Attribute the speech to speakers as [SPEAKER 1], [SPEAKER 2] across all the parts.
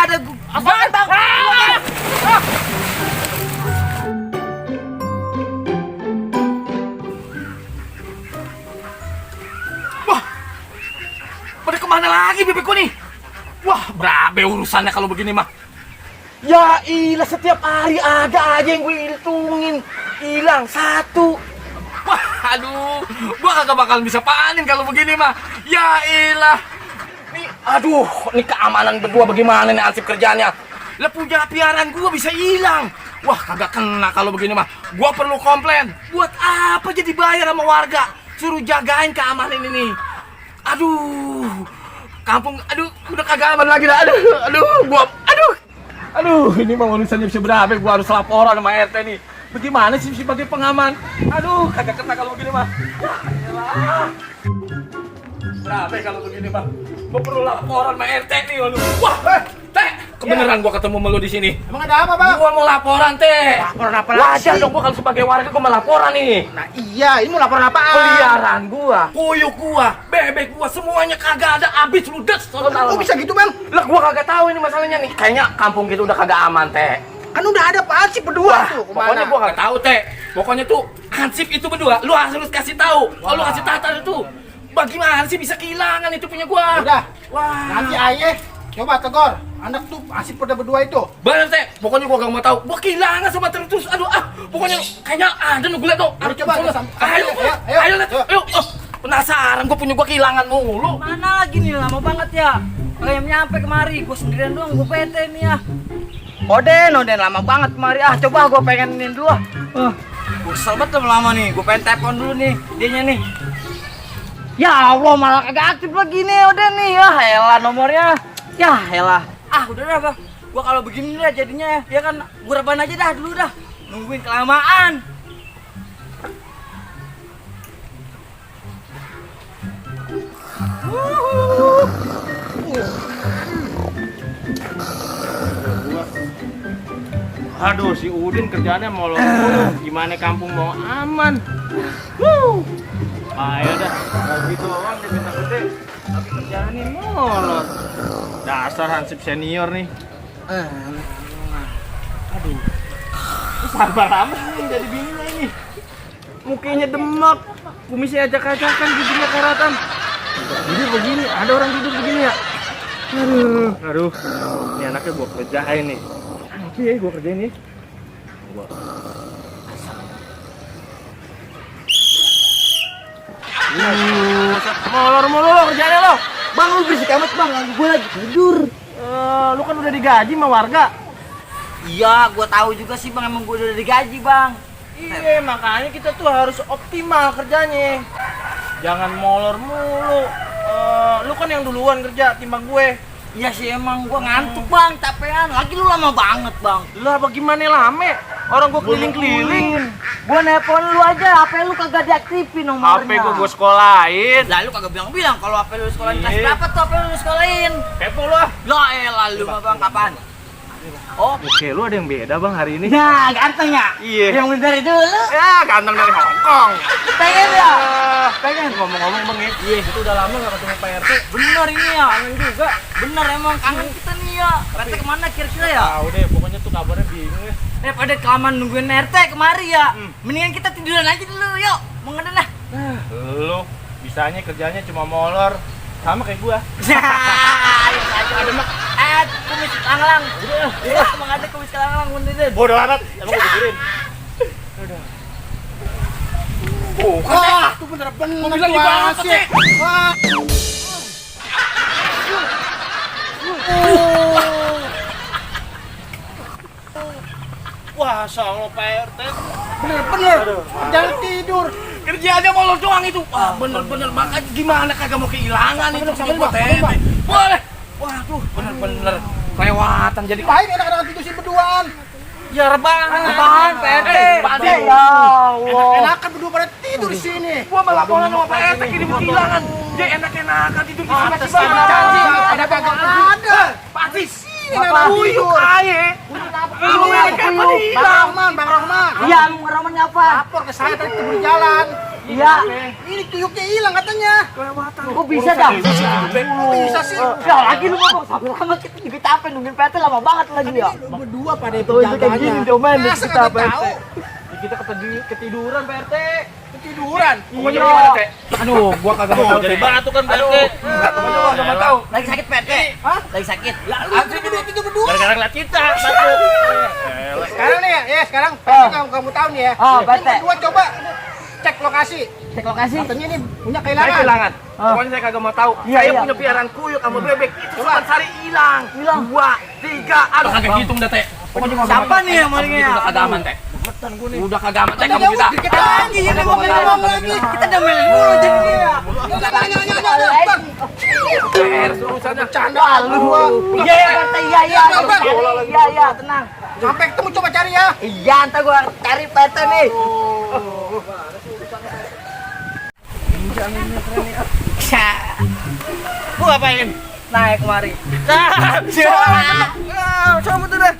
[SPEAKER 1] ada apaan bang?
[SPEAKER 2] Wah, pada kemana lagi bebekku nih? Wah, berabe urusannya kalau begini mah. Ya ilah, setiap hari ada aja yang gue hitungin. Hilang satu. Wah, aduh, gue kagak bakal bisa panen kalau begini mah. Ya ilah. Nih, aduh, nih keamanan berdua bagaimana nih ansip kerjanya? Lah punya piaraan gue bisa hilang. Wah, kagak kena kalau begini mah. Gue perlu komplain. Buat apa jadi bayar sama warga? Suruh jagain keamanan ini. Aduh, kampung, aduh, udah kagak aman lagi dah. Aduh, ini mah urusannya bisa berapa? Gua harus laporan sama RT nih. Bagaimana sih sebagai pengaman? Aduh, kagak kena kalau begini mah. Ya, berapa kalau begini mah? Gua perlu laporan sama RT nih. Aduh. Wah, Teh, kebeneran gua ketemu sama lu di sini.
[SPEAKER 1] Emang ada apa bang?
[SPEAKER 2] Gua mau laporan, Teh.
[SPEAKER 1] Laporan apa
[SPEAKER 2] Wajar
[SPEAKER 1] lagi?
[SPEAKER 2] dong, gua kalau sebagai warga gua mau laporan nih.
[SPEAKER 1] Nah iya, ini mau laporan apaan?
[SPEAKER 2] Peliharaan gua, kuyuk gua, bebek gua, semuanya kagak ada habis ludes.
[SPEAKER 1] Kok bisa gitu bang?
[SPEAKER 2] Lah gua kagak tahu ini masalahnya nih. Kayaknya kampung kita udah kagak aman, Teh.
[SPEAKER 1] Kan udah ada apaan sih berdua
[SPEAKER 2] Wah,
[SPEAKER 1] tuh?
[SPEAKER 2] pokoknya gua kagak tahu, Teh. Pokoknya tuh hansip itu berdua, lu harus kasih tahu. Kalau lu kasih tahu itu, bagaimana sih bisa kehilangan itu punya gua?
[SPEAKER 1] Udah,
[SPEAKER 2] Wah.
[SPEAKER 1] nanti ayah coba tegur anak tuh asik pada berdua itu.
[SPEAKER 2] Bener, Teh. Pokoknya gua gak mau tahu. Gua kehilangan sama terus. Aduh, pokoknya kayaknya ada nih gua liat tuh.
[SPEAKER 1] Ayo, coba,
[SPEAKER 2] Ayo,
[SPEAKER 1] ayo,
[SPEAKER 2] liat. Ayo. Penasaran gua punya gua kehilangan mulu.
[SPEAKER 3] Mana lagi nih, lama banget ya. Kayak nyampe kemari, gue sendirian doang, gue PT nih ya. Oden, lama banget kemari. Coba gue pengenin dulu. Gue kesel banget lama nih, gue pengen telepon dulu nih, dianya nih. Ya Allah, malah kagak aktif lagi nih Oden nih. Ya elah nomornya. Ya elah. Udah dah bang, gue kalau begini lah jadinya ya kan, gue rebahan aja dah dulu dah. Nungguin kelamaan.
[SPEAKER 4] Aduh, si Udin kerjaannya molor mulu. Gimana kampung mau aman? Ayo dah, kalau gitu doang dia minta gede. Tapi kerjaannya molor. Dasar hansip senior nih. Aduh, sabar amat nih jadi bininya ini. Mukanya demak, kumisnya acak-acakan, giginya karatan. Tidur begini, ada orang tidur begini ya? Aduh, ini anaknya gua kerjain nih. Oke, gua kerjain nih. Molor mulu kerjaannya lo.
[SPEAKER 3] Bang, lu berisik amat bang, gue lagi tidur.
[SPEAKER 4] Lu kan udah digaji sama warga.
[SPEAKER 3] Iya, gue tahu juga sih bang, emang gue udah digaji bang.
[SPEAKER 4] Iya, makanya kita tuh harus optimal kerjanya. Jangan molor mulu. Lu kan yang duluan kerja timbang gue.
[SPEAKER 3] Iya sih emang gue ngantuk bang, capean. Lagi lu lama banget bang.
[SPEAKER 4] Lah bagaimana lame? Orang gue keliling-keliling.
[SPEAKER 3] Gue nelpon lu aja, HP lu kagak diaktifin nomornya.
[SPEAKER 4] HP gue sekolahin.
[SPEAKER 3] Lalu kagak bilang-bilang kalau HP lu sekolahin. Kasih
[SPEAKER 4] Iya.
[SPEAKER 3] berapa tuh HP lu sekolahin?
[SPEAKER 4] Kepo lu ah.
[SPEAKER 3] Lah elah lu mah bang, kapan? Oh,
[SPEAKER 4] Oke, lu ada yang beda bang hari ini.
[SPEAKER 3] nah ganteng ya?
[SPEAKER 4] Iya.
[SPEAKER 3] Yang dari dulu.
[SPEAKER 4] Ya, ganteng dari Hongkong.
[SPEAKER 3] Pengen ya? Pengen.
[SPEAKER 4] Ngomong-ngomong bang ya, itu udah lama gak ketemu Pak RT.
[SPEAKER 3] Bener ini ya.
[SPEAKER 4] Kangen juga.
[SPEAKER 3] Bener emang kangen kita nih ya. RT kemana kira-kira ya?
[SPEAKER 4] Tahu deh, pokoknya tuh kabarnya bingung ya.
[SPEAKER 3] Pada kelamaan nungguin RT kemari ya. Mendingan kita tiduran aja dulu yuk. Mau ngeden lah.
[SPEAKER 4] Lu bisanya kerjanya cuma molor, sama kayak gua.
[SPEAKER 3] Ada mak. Kumis langlang. Udah, emang ada kumis langlang beneran.
[SPEAKER 4] Bodoh amat, emang gua pikirin.
[SPEAKER 1] Wah, tuh bener-bener
[SPEAKER 2] Gua bilang
[SPEAKER 1] tuh
[SPEAKER 2] juga
[SPEAKER 1] asik.
[SPEAKER 2] sih.
[SPEAKER 1] Wah.
[SPEAKER 4] Wah, Allah Pak RT.
[SPEAKER 1] Bener-bener. Jangan tidur.
[SPEAKER 2] Kerjaannya molor doang itu. Wah, bener-bener makanya gimana kagak mau kehilangan itu punya gua,
[SPEAKER 1] Bang,
[SPEAKER 2] Teh.
[SPEAKER 1] Bang.
[SPEAKER 2] Boleh. Waduh, bener-bener kelewatan jadi.
[SPEAKER 1] Ngapain enak-enak tidur sih berduaan?
[SPEAKER 4] Ya rebahan.
[SPEAKER 3] Rebahan, Pak RT.
[SPEAKER 2] Pak RT.
[SPEAKER 3] Ya Allah.
[SPEAKER 1] Enak-enakan berdua pada tidur di sini.
[SPEAKER 2] Gua malah laporan sama Pak RT ini kehilangan. Dia enak-enakan tidur di sini.
[SPEAKER 1] Pantes ada janji, ada kagak ada.
[SPEAKER 2] Patis.
[SPEAKER 1] Ini enak
[SPEAKER 2] Kuyuk
[SPEAKER 1] tidur.
[SPEAKER 2] aja. Lu
[SPEAKER 1] Bang
[SPEAKER 2] kayak pada hilang.
[SPEAKER 1] Rahman, Bang Rahman.
[SPEAKER 3] Iya, lu ngeramannya apa?
[SPEAKER 1] Lapor ke saya tadi keburu jalan.
[SPEAKER 3] Iya.
[SPEAKER 1] Ini tuyuknya hilang katanya.
[SPEAKER 3] Kok bisa dah?
[SPEAKER 1] Kok bisa sih?
[SPEAKER 3] Ya lagi lu ngomong sampai lama kita juga capek nungguin PT lama banget lagi ya.
[SPEAKER 1] Lu berdua pada
[SPEAKER 3] Tuh itu kayak gini domain
[SPEAKER 1] Masa
[SPEAKER 3] kita
[SPEAKER 1] kagak tahu?
[SPEAKER 3] PT.
[SPEAKER 4] Kita ketiduran Pak RT.
[SPEAKER 1] Ketiduran.
[SPEAKER 4] Pokoknya
[SPEAKER 3] Iya.
[SPEAKER 4] gimana, Teh?
[SPEAKER 1] Aduh, gua kagak mau
[SPEAKER 4] Jadi
[SPEAKER 1] tahu.
[SPEAKER 4] batu kan Pak RT. Pokoknya gua enggak mau tahu.
[SPEAKER 3] Lagi sakit PT.
[SPEAKER 1] Hah?
[SPEAKER 3] Lagi sakit.
[SPEAKER 1] Antri gede itu berdua.
[SPEAKER 4] Gara-gara ngeliat kita, batu.
[SPEAKER 1] Sekarang nih ya, sekarang
[SPEAKER 3] Oh.
[SPEAKER 1] kamu tahu nih ya.
[SPEAKER 3] Oh,
[SPEAKER 1] Ini
[SPEAKER 3] bete.
[SPEAKER 1] berdua coba cek lokasi.
[SPEAKER 3] Cek lokasi.
[SPEAKER 1] Katanya ini punya
[SPEAKER 4] Saya
[SPEAKER 1] kehilangan.
[SPEAKER 4] kehilangan.
[SPEAKER 3] Oh.
[SPEAKER 4] Pokoknya saya kagak mau tahu.
[SPEAKER 3] Iya,
[SPEAKER 4] Saya
[SPEAKER 3] iya.
[SPEAKER 4] punya piaraan kuyuk sama bebek. Itu cuma sehari hilang.
[SPEAKER 3] Hilang.
[SPEAKER 4] 2, 3, aduh kagak hitung dah, Teh.
[SPEAKER 3] Siapa nih yang malingnya?
[SPEAKER 2] Udah kagak aman, Teh. Udah kagak aman, Teh, kamu
[SPEAKER 1] Udah,
[SPEAKER 2] kita.
[SPEAKER 1] udah, kita lagi, ini ngomong lagi.
[SPEAKER 3] Kita domelin mulu jadinya.
[SPEAKER 1] Jangan.
[SPEAKER 4] Urusannya
[SPEAKER 1] Bercanda lu.
[SPEAKER 3] Iya ya PT, iya iya. Iya iya tenang.
[SPEAKER 1] Sampai ketemu coba cari ya.
[SPEAKER 3] Iya ntar gua cari PT nih.
[SPEAKER 4] gua ngapain?
[SPEAKER 3] Naik kemari.
[SPEAKER 4] Sama tuh dah.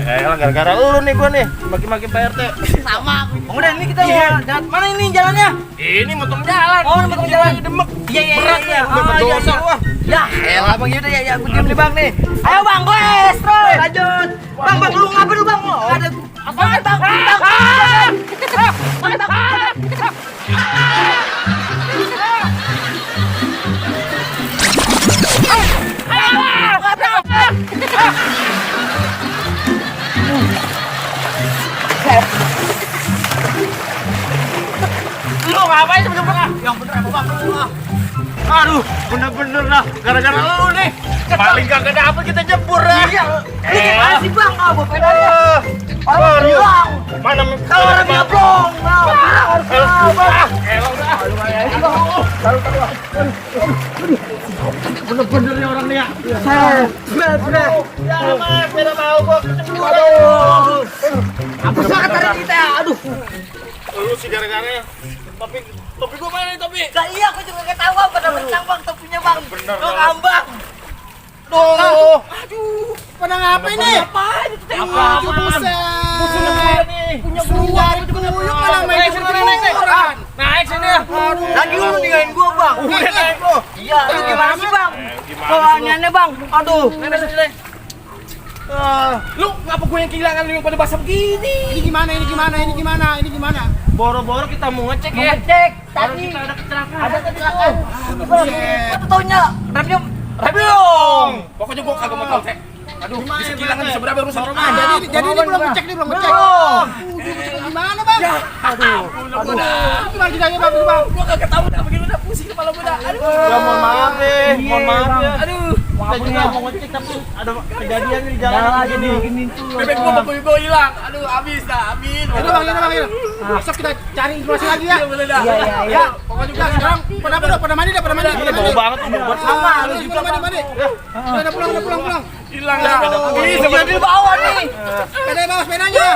[SPEAKER 4] Lah gara-gara lu nih gua nih, maki-maki Pak RT.
[SPEAKER 3] Sama. Udah ini kita mau jalan mana ini jalannya?
[SPEAKER 4] Ini motong jalan.
[SPEAKER 3] Oh, ini motong jalan.
[SPEAKER 4] Demek.
[SPEAKER 3] Iya iya
[SPEAKER 4] Berat
[SPEAKER 3] iya.
[SPEAKER 4] nih, berdosa gua.
[SPEAKER 3] Ya, elah bang yaudah ya, aku diam nih bang nih. Ayo bang, goes, terus lanjut. Bang, lu ngapain lu bang? Ada apa bang?
[SPEAKER 4] Lu ngapain sebenarnya? Yang bener apa bang? Aduh, bener-bener dah. Gara-gara lu nih. Paling kagak dapet kita jebur dah.
[SPEAKER 3] Iya, lu gimana sih bang? Ah, bawa pedalnya.
[SPEAKER 4] Oh, lu.
[SPEAKER 3] Bang,
[SPEAKER 4] Mana
[SPEAKER 3] kalau orang nyablong, bang. Bang.
[SPEAKER 4] Bener-bener nih orang nih ya.
[SPEAKER 3] Bener.
[SPEAKER 4] Ya mas, beda mau gua kecebur.
[SPEAKER 3] Apa sangat hari kita ya? Aduh.
[SPEAKER 4] Lu sih gara-gara topi gua mana nih topi?
[SPEAKER 3] Nah, iya, aku juga nggak tahu apa namanya bang, topinya bang.
[SPEAKER 4] Bener,
[SPEAKER 3] Lo
[SPEAKER 4] Bang.
[SPEAKER 3] ngambang.
[SPEAKER 4] Tuh.
[SPEAKER 1] Pada ngapain nih?
[SPEAKER 3] Apaan itu teh?
[SPEAKER 1] Buset.
[SPEAKER 4] nih.
[SPEAKER 1] Punya buaya tuyuk mana main ketiduran.
[SPEAKER 4] Naik sini ya.
[SPEAKER 3] Lagi lu ninggalin gua bang.
[SPEAKER 4] Udah naik lu.
[SPEAKER 3] Iya, lu gimana sih bang?
[SPEAKER 4] Gimana
[SPEAKER 3] Kalau aneh-aneh bang, aduh.
[SPEAKER 4] Nenek sini deh. Lu ngapa gue yang kehilangan lu yang pada basah begini?
[SPEAKER 1] Ini gimana?
[SPEAKER 4] Boro-boro kita mau ngecek
[SPEAKER 3] Mau
[SPEAKER 4] ya.
[SPEAKER 3] ngecek
[SPEAKER 4] Kalau
[SPEAKER 3] tadi
[SPEAKER 4] kita ada kecelakaan.
[SPEAKER 3] ada kecelakaan. Apa taunya?
[SPEAKER 4] Rabiong. Pokoknya gua kagak mau tahu, Teh. Aduh, bisa kehilangan bisa berapa urusan rumah.
[SPEAKER 1] Jadi ini belum ngecek. Gimana bang? Gimana ceritanya bang?
[SPEAKER 4] Gua kagak tahu dah begini udah pusing kepala gua dah. Aduh.
[SPEAKER 2] Ya mohon maaf deh, mohon maaf ya.
[SPEAKER 4] Aduh.
[SPEAKER 2] Kita juga mau ngecek tapi ada kejadian di jalan aja nih.
[SPEAKER 4] Bebek gua hilang. Aduh, habis dah, habis.
[SPEAKER 1] Ini bang. Besok kita cari informasi lagi ya.
[SPEAKER 4] Iya, boleh dah.
[SPEAKER 3] Iya.
[SPEAKER 1] Pokoknya juga sekarang pada mandi.
[SPEAKER 2] Bau banget tuh, bau banget.
[SPEAKER 1] Sama, lu juga mandi. Udah pulang.
[SPEAKER 4] Hilang dah.
[SPEAKER 3] Bisa di bawah nih.
[SPEAKER 1] Sepeda bawa sepedanya.